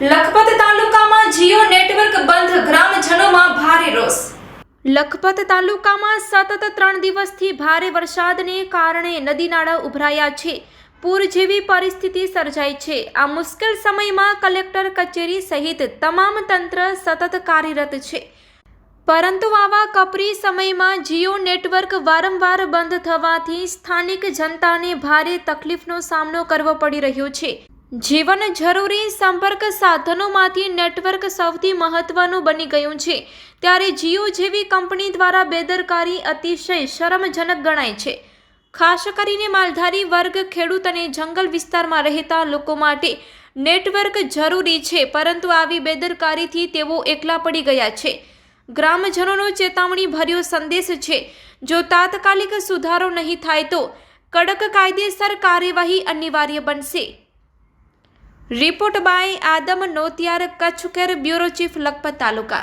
લખપત તાલુકામાં જીઓ નેટવર્ક બંધ, ગ્રામજનોમાં ભારે રોષ। લખપત તાલુકામાં સતત 3 દિવસથી ભારે વરસાદને કારણે નદી નાળા ઉભરાયા છે। પૂર જેવી પરિસ્થિતિ સર્જાઈ છે। આ મુશ્કેલ સમયમાં કલેક્ટર કચેરી સહિત તમામ તંત્ર સતત કાર્યરત છે, પરંતુ આવા કપરી સમયમાં જીઓ નેટવર્ક વારંવાર બંધ થવાથી સ્થાનિક જનતાને ભારે તકલીફનો સામનો કરવો પડી રહ્યો છે। જીવન જરૂરી સંપર્ક સાધનોમાંથી નેટવર્ક સૌથી મહત્વનું બની ગયું છે, ત્યારે જીઓ જેવી કંપની દ્વારા બેદરકારી અતિશય શરમજનક ગણાય છે। ખાસ કરીને માલધારી વર્ગ, ખેડૂત અને જંગલ વિસ્તારમાં રહેતા લોકો માટે નેટવર્ક જરૂરી છે, પરંતુ આવી બેદરકારીથી તેઓ એકલા પડી ગયા છે। ગ્રામજનોનો ચેતવણી ભર્યો સંદેશ છે, જો તાત્કાલિક સુધારો નહીં થાય તો કડક કાયદેસર કાર્યવાહી અનિવાર્ય બનશે। Report by Adam Notiyar, Kutch care, bureau chief, Lakhpat taluka.